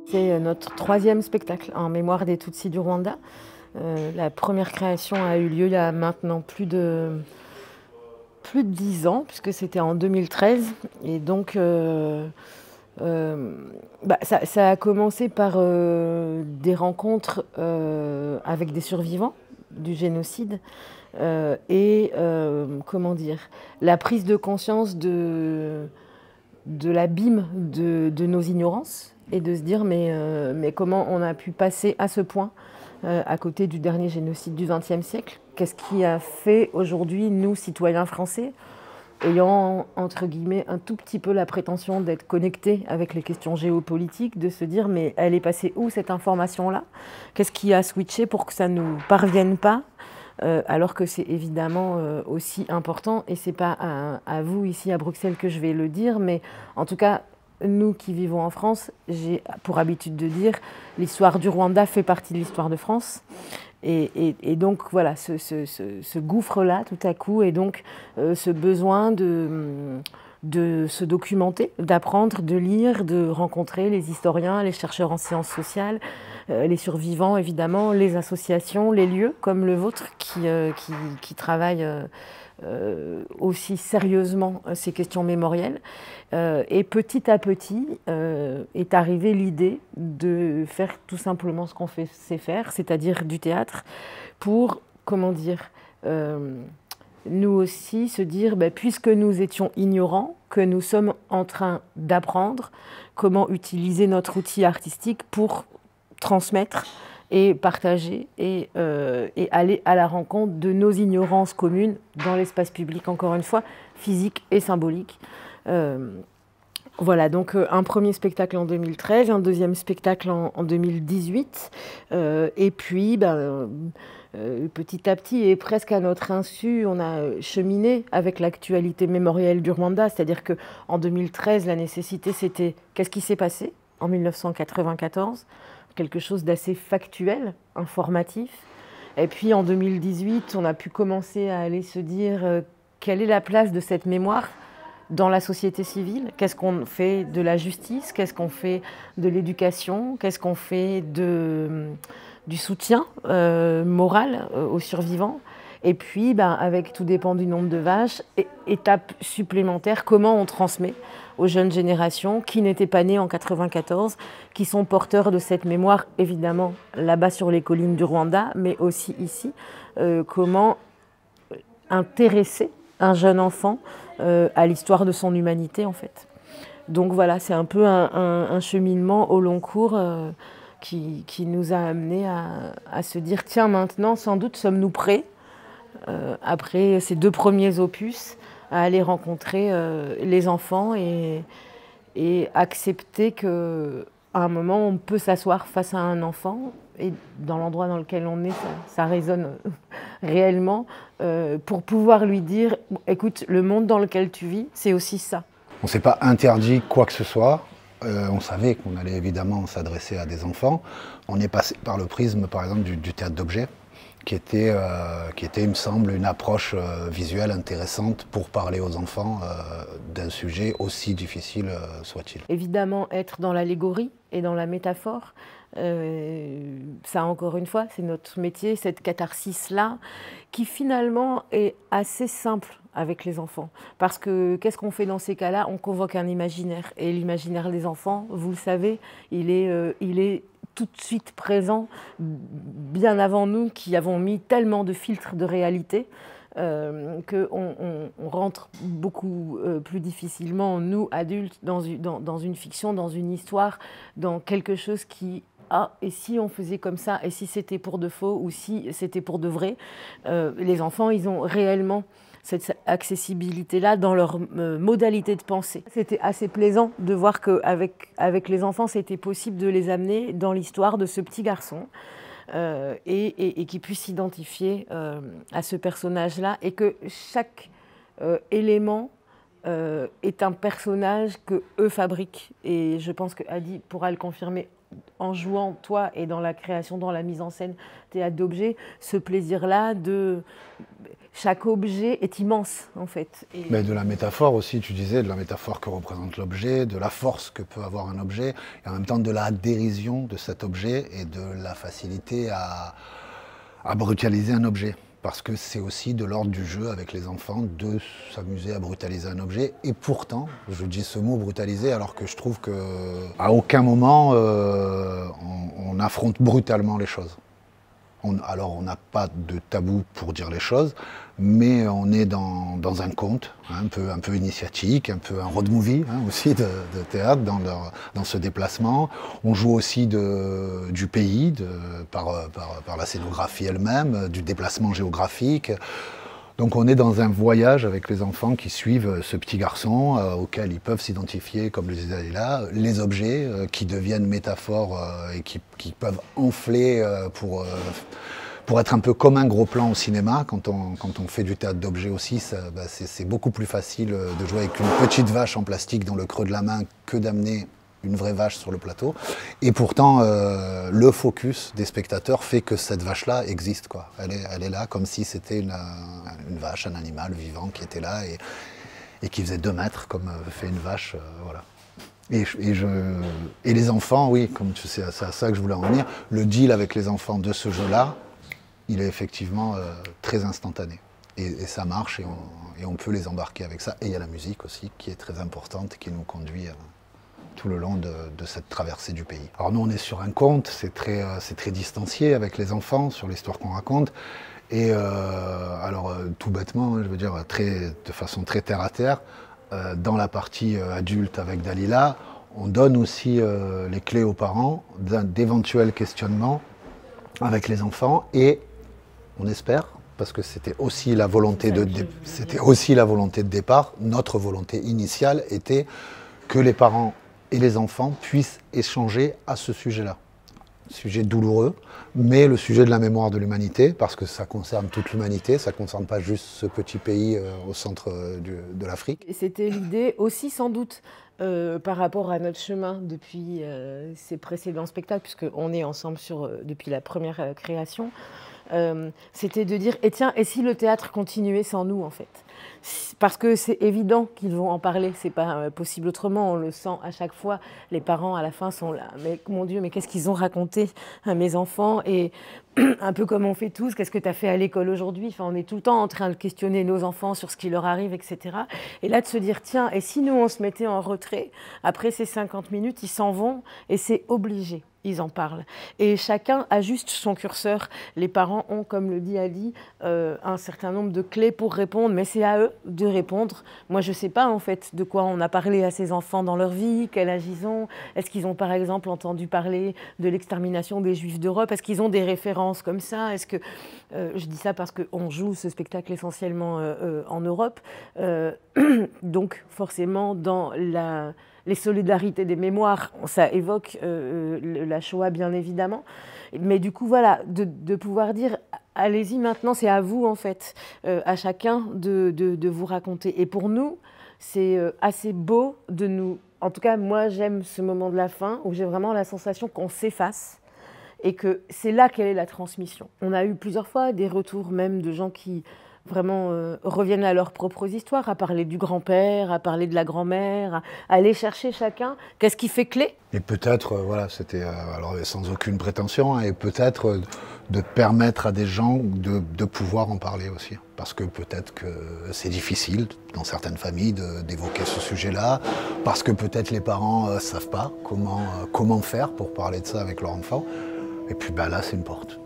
C'est notre troisième spectacle en mémoire des Tutsis du Rwanda. La première création a eu lieu il y a maintenant plus de 10 ans, puisque c'était en 2013. Et donc, ça a commencé par des rencontres avec des survivants du génocide comment dire, la prise de conscience de l'abîme de nos ignorances et de se dire mais comment on a pu passer à ce point à côté du dernier génocide du XXe siècle. Qu'est-ce qui a fait aujourd'hui, nous, citoyens français, ayant, entre guillemets, un tout petit peu la prétention d'être connectés avec les questions géopolitiques, de se dire mais elle est passée où cette information-là? Qu'est-ce qui a switché pour que ça ne nous parvienne pas? Alors que c'est évidemment aussi important, et c'est pas à vous ici à Bruxelles que je vais le dire, mais en tout cas, nous qui vivons en France, j'ai pour habitude de dire l'histoire du Rwanda fait partie de l'histoire de France. Et donc voilà, ce gouffre-là tout à coup, et donc ce besoin de se documenter, d'apprendre, de lire, de rencontrer les historiens, les chercheurs en sciences sociales, les survivants évidemment, les associations, les lieux comme le vôtre qui travaillent aussi sérieusement ces questions mémorielles. Et petit à petit est arrivée l'idée de faire tout simplement ce qu'on sait faire, c'est-à-dire du théâtre, pour, comment dire, nous aussi se dire, puisque nous étions ignorants, que nous sommes en train d'apprendre comment utiliser notre outil artistique pour transmettre et partager et aller à la rencontre de nos ignorances communes dans l'espace public, encore une fois, physique et symbolique. Voilà, donc un premier spectacle en 2013, un deuxième spectacle en 2018, et puis petit à petit et presque à notre insu, on a cheminé avec l'actualité mémorielle du Rwanda, c'est-à-dire qu'en 2013, la nécessité c'était qu'est-ce qui s'est passé en 1994, quelque chose d'assez factuel, informatif. Et puis en 2018, on a pu commencer à aller se dire quelle est la place de cette mémoire dans la société civile, qu'est-ce qu'on fait de la justice, qu'est-ce qu'on fait de l'éducation, qu'est-ce qu'on fait du soutien moral aux survivants. Et puis, avec tout dépend du nombre de vaches, étape supplémentaire, comment on transmet aux jeunes générations qui n'étaient pas nées en 94, qui sont porteurs de cette mémoire, évidemment, là-bas sur les collines du Rwanda, mais aussi ici, comment intéresser un jeune enfant à l'histoire de son humanité, en fait. Donc voilà, c'est un peu un cheminement au long cours qui nous a amené à se dire, tiens, maintenant, sans doute, sommes-nous prêts, après ces deux premiers opus, à aller rencontrer les enfants et accepter qu'à un moment, on peut s'asseoir face à un enfant, et dans l'endroit dans lequel on est, ça résonne réellement, pour pouvoir lui dire « Écoute, le monde dans lequel tu vis, c'est aussi ça ». On ne s'est pas interdit quoi que ce soit. On savait qu'on allait évidemment s'adresser à des enfants. On est passé par le prisme, par exemple, du théâtre d'objets, qui était, il me semble, une approche visuelle intéressante pour parler aux enfants d'un sujet aussi difficile soit-il. Évidemment, être dans l'allégorie et dans la métaphore, ça encore une fois, c'est notre métier, cette catharsis-là, qui finalement est assez simple avec les enfants. Parce que qu'est-ce qu'on fait dans ces cas-là? On convoque un imaginaire. Et l'imaginaire des enfants, vous le savez, il est tout de suite présent, bien avant nous qui avons mis tellement de filtres de réalité qu'on rentre beaucoup plus difficilement, nous adultes, dans une fiction, dans une histoire, dans quelque chose qui... Ah, et si on faisait comme ça, et si c'était pour de faux, ou si c'était pour de vrai, les enfants, ils ont réellement cette accessibilité-là dans leur modalité de pensée. C'était assez plaisant de voir qu'avec les enfants, c'était possible de les amener dans l'histoire de ce petit garçon et qu'ils puissent s'identifier à ce personnage-là, et que chaque élément est un personnage qu'eux fabriquent. Et je pense que Adi pourra le confirmer en jouant, toi, et dans la création, dans la mise en scène théâtre d'objets, ce plaisir-là de... chaque objet est immense, en fait. Mais de la métaphore aussi, tu disais, de la métaphore que représente l'objet, de la force que peut avoir un objet, et en même temps de la dérision de cet objet et de la facilité à brutaliser un objet. Parce que c'est aussi de l'ordre du jeu avec les enfants de s'amuser à brutaliser un objet. Et pourtant, je dis ce mot brutaliser alors que je trouve qu'à aucun moment on affronte brutalement les choses. Alors on n'a pas de tabou pour dire les choses, mais on est dans un conte, hein, un peu initiatique, un peu un road movie aussi de théâtre dans ce déplacement. On joue aussi du pays, par la scénographie elle-même, du déplacement géographique. Donc on est dans un voyage avec les enfants qui suivent ce petit garçon auquel ils peuvent s'identifier, comme le disait Dalila, les objets qui deviennent métaphores et qui peuvent enfler pour être un peu comme un gros plan au cinéma. Quand on fait du théâtre d'objets aussi, c'est beaucoup plus facile de jouer avec une petite vache en plastique dans le creux de la main que d'amener une vraie vache sur le plateau. Et pourtant, le focus des spectateurs fait que cette vache-là existe, quoi. Elle est là comme si c'était une vache, un animal vivant qui était là et qui faisait 2 mètres comme fait une vache. Voilà. Et les enfants, oui, comme tu sais, c'est à ça que je voulais en venir. Le deal avec les enfants de ce jeu-là, il est effectivement très instantané. Et ça marche et on peut les embarquer avec ça. Et il y a la musique aussi qui est très importante et qui nous conduit tout le long de cette traversée du pays. Alors nous on est sur un conte, c'est très distancié avec les enfants sur l'histoire qu'on raconte. Et tout bêtement, je veux dire de façon très terre à terre, dans la partie adulte avec Dalila, on donne aussi les clés aux parents d'éventuels questionnements avec les enfants et on espère, parce que c'était aussi la volonté de départ, notre volonté initiale était que les parents et les enfants puissent échanger à ce sujet-là. Sujet douloureux, mais le sujet de la mémoire de l'humanité, parce que ça concerne toute l'humanité, ça ne concerne pas juste ce petit pays au centre de l'Afrique. Et c'était l'idée aussi sans doute par rapport à notre chemin depuis ces précédents spectacles, puisqu'on est ensemble depuis la première création, c'était de dire, et si le théâtre continuait sans nous en fait ? Parce que c'est évident qu'ils vont en parler, c'est pas possible autrement, on le sent à chaque fois. Les parents à la fin sont là, mais mon Dieu, mais qu'est-ce qu'ils ont raconté à mes enfants? Et un peu comme on fait tous, qu'est-ce que tu as fait à l'école aujourd'hui? Enfin, on est tout le temps en train de questionner nos enfants sur ce qui leur arrive, etc. Et là, de se dire, tiens, et si nous, on se mettait en retrait, après ces 50 minutes, ils s'en vont, et c'est obligé. Ils en parlent. Et chacun ajuste son curseur. Les parents ont, comme le dit Ali, un certain nombre de clés pour répondre, mais c'est à eux de répondre. Moi, je ne sais pas, en fait, de quoi on a parlé à ces enfants dans leur vie, quel âge ils ont. Est-ce qu'ils ont, par exemple, entendu parler de l'extermination des Juifs d'Europe? Est-ce qu'ils ont des références comme ça? Est-ce que... je dis ça parce qu'on joue ce spectacle essentiellement en Europe. Donc, forcément, dans les solidarités des mémoires, ça évoque la Shoah, bien évidemment. Mais du coup, voilà, de pouvoir dire, allez-y maintenant, c'est à vous, en fait, à chacun de vous raconter. Et pour nous, c'est assez beau de nous... En tout cas, moi, j'aime ce moment de la fin où j'ai vraiment la sensation qu'on s'efface et que c'est là qu'elle est la transmission. On a eu plusieurs fois des retours même de gens qui... vraiment reviennent à leurs propres histoires, à parler du grand-père, à parler de la grand-mère, à aller chercher chacun. Qu'est-ce qui fait clé? Et peut-être, voilà, c'était alors sans aucune prétention, et peut-être de permettre à des gens de pouvoir en parler aussi. Parce que peut-être que c'est difficile dans certaines familles d'évoquer ce sujet-là, parce que peut-être les parents ne savent pas comment faire pour parler de ça avec leur enfant. Et puis là, c'est une porte.